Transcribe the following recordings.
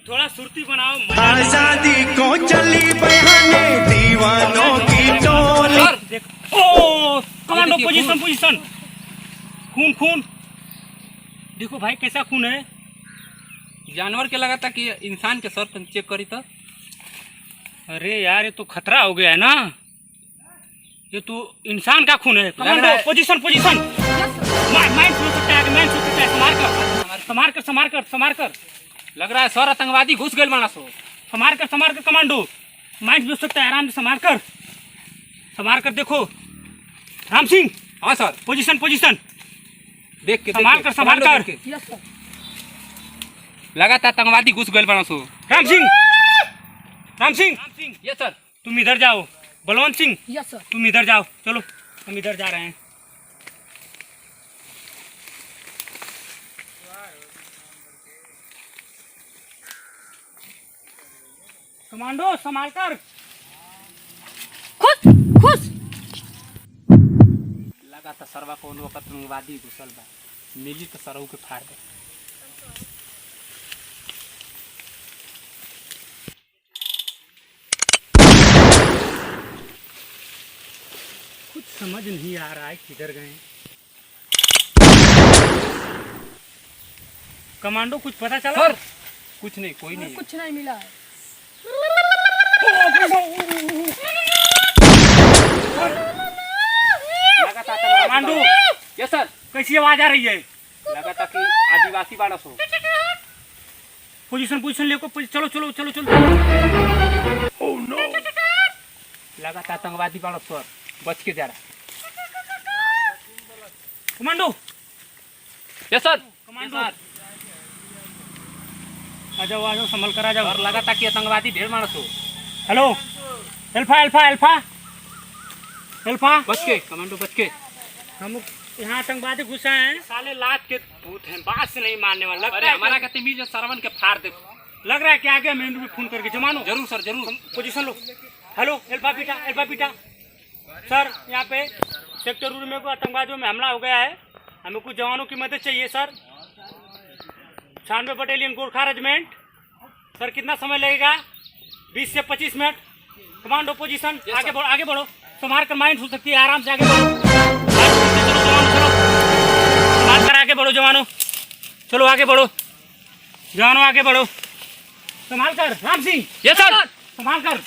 थोड़ा सुर्ती बनाओ। आजादी को चली बहाने दीवानों की टोली। देखो ओ कमांडो पोजीशन पोजीशन। खून खून देखो भाई कैसा खून है। जानवर के लगा था कि इंसान के सर चेक करी तो। अरे यार ये तो खतरा हो गया है ना, ये तो इंसान का खून है। Commando position position. माइंड हो सकता है, माइंड हो सकता है। संभाल कर संभाल कर संभाल कर। लग रहा है सर आतंकवादी घुस गए मानस हो। संभाल कर कमांडो। माइंड भी हो सकता है, आराम से संभाल कर देखो। राम सिंह। हाँ सर। Position position. देख के संभाल कर लगा था आतंकवादी घुस गए मानस हो। राम सिंह ये सर। तुम इधर जाओ। Balwant Singh yes sir. तुम इधर जाओ। चलो हम इधर जा रहे हैं। कमांडो संभाल कर। खुश खुश। लगा था सरवा को वक्त आतंकवादी घुसल बा, मिली तो सरऊ के फाड़ दे। कुछ समझ नहीं आ रहा है किधर गए। कमांडो कुछ पता चला? सर कुछ नहीं, कोई नहीं। कुछ नहीं मिला है। लगा था कमांडो ये सर। कैसी आवाज आ रही है? लगा था कि आदिवासी बानस हो। पोजीशन पोजीशन लेको चलो चलो चलो चलो। Oh no. लगा था आतंकवादी बानस सर, बच के जा रहा। कमांडो ये सर। कमांडो आ जाओ संभल कर आ जाओ। और लगा था कि आतंकवादी ढेर मानस हो। Hello alpha alpha alpha alpha. बच के कमांडो, बच के। हम यहाँ आतंकवादी घुसा हैं। साले लात के भूत हैं, बात से नहीं मारने वाला। अरे हमारा कहते मीर सरवन के फाड़ दे। लग रहा है कि आगे मेनू भी फोन करके जमानो। जरूर सर, जरूर। पोजीशन लो। हेलो अल्फा बीटा सर, यहाँ पे सेक्टर रूल में को आतंकवादियों में हमला हो गया है। हमें कुछ जवानों की मदद चाहिए sir. 96 battalion Gorkha regiment. Sir कितना समय लगेगा? 20 से 25 मिनट। Commando position. आगे बढ़ो संभाल कर। माइंड हो सकती है, आराम से आगे बढ़ो। चलो जवानों संभाल कर आगे बढ़ो जवानों। चलो आगे बढ़ो जवानों, आगे बढ़ो संभाल कर। राम सिंह ये सर। संभाल कर।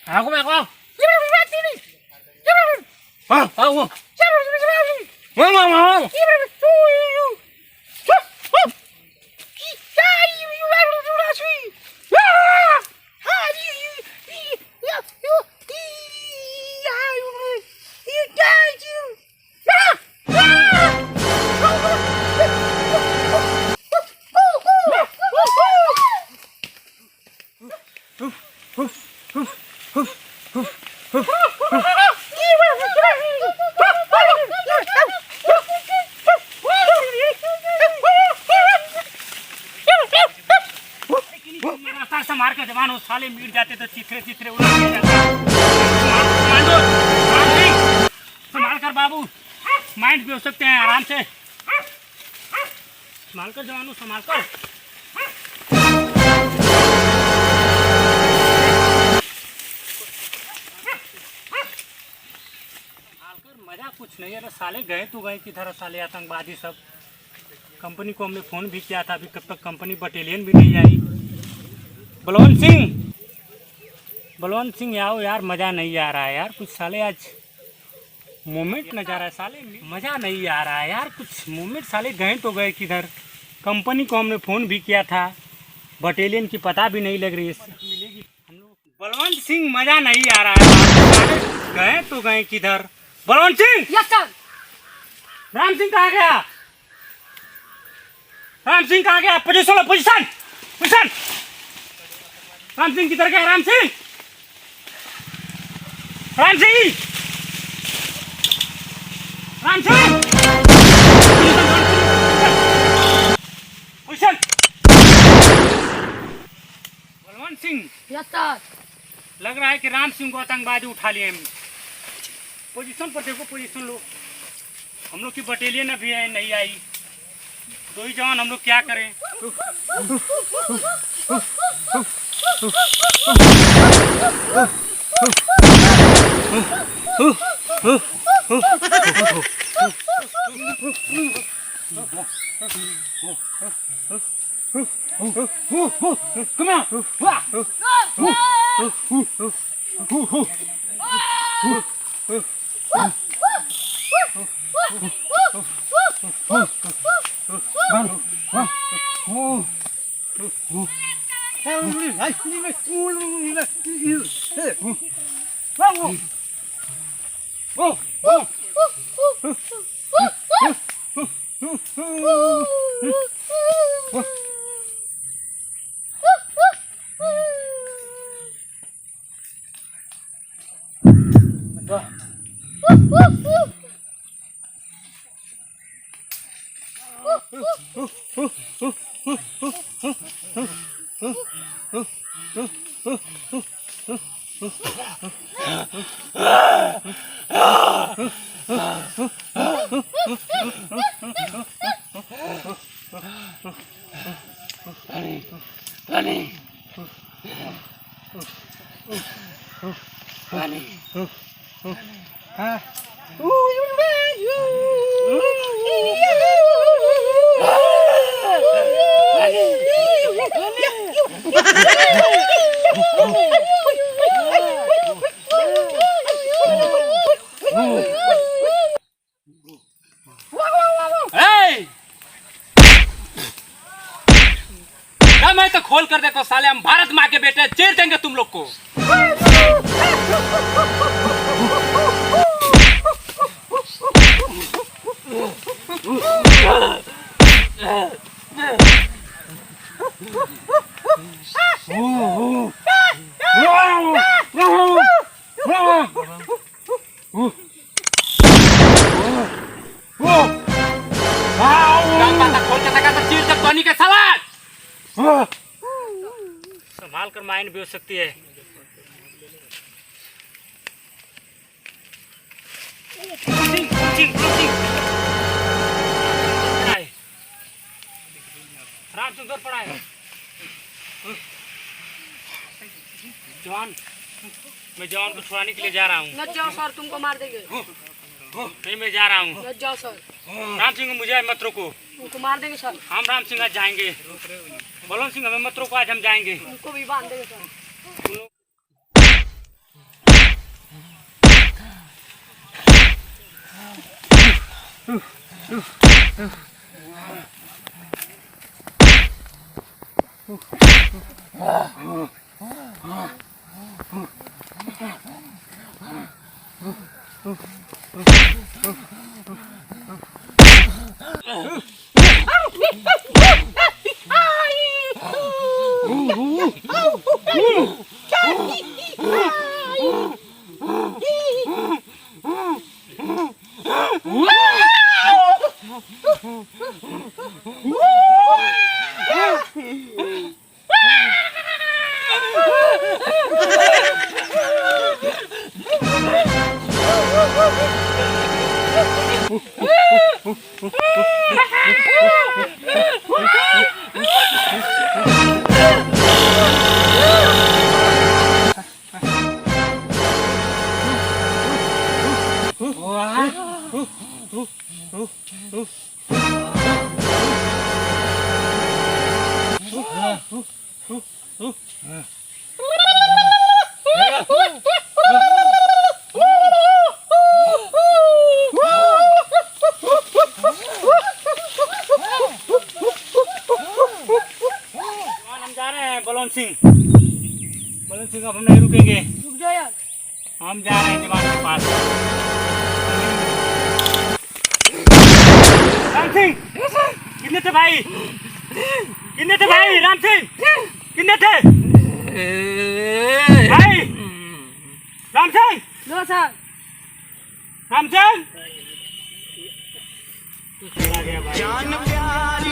Aku mau aku. Mau. मार के जवान साले मिट जाते तो चिथरे उड़ जाते। संभाल कर बाबू, माइंड भी हो सकते हैं, आराम से संभाल कर जवानों, संभाल कर। मजा कुछ नहीं है। साले गए तो गए किधर साले आतंकवादी सब। कंपनी को हमने फोन भी किया था, अभी कब तक कंपनी बटालियन भी नहीं आई। बलवंत सिंह आओ यार, मज़ा नहीं आ रहा है यार। कुछ साले आज मूवमेंट नजर आ रहा है, साले मज़ा नहीं आ रहा है यार। कुछ मूवमेंट साले गए तो गए किधर। कंपनी को हमने फ़ोन भी किया था, बटालियन की पता भी नहीं लग रही है। मिलेगी हम लोग बलवंत सिंह मजा नहीं आ रहा है। गए तो गए किधर? बलवंत सिंह! Yes sir. राम सिंह कहाँ गया? राम सिंह कहाँ गया? पोजीशन लो, पोजीशन पोजीशन। राम सिंह किधर गया? Ram Singh! Ram Singh! Ram Singh! Position! Balwant Singh, yes sir. लग रहा है कि राम सिंह को आतंकवादी उठा लिए हम। पोजीशन पर देखो, पोजीशन लो। हम लोग की बटालियन अभी है नहीं आई। दो ही जवान, हम लोग क्या करें? Come on! मैं तो खोल कर देखो साले, हम भारत माँ के बेटे, चीर देंगे तुम लोग को। संभाल कर माइन भी हो सकती है। राम सुंदर पड़ा है। जवान, मैं जवान को छुड़ाने के लिए जा रहा हूँ। न जाओ सर, तुमको मार देंगे। नहीं, मैं जा रहा हूँ। न जाओ सर, राम सिंह मुझे मत रोको। तुमको मार देंगे सर। हम राम सिंह आज जाएंगे। बलवंत सिंह हमें मत रोको, आज हम जाएंगे। तुमको भी बांध देंगे सर। बलवंत चरण सिंह अब हम नहीं रुकेंगे, रुक जाओ यार। हम जा रहे हैं जवान के पास। राम सिंह कितने थे भाई, कितने थे भाई? राम सिंह कितने थे भाई? राम सिंह, लो सर। राम सिंह चला गया भाई। जान प्यार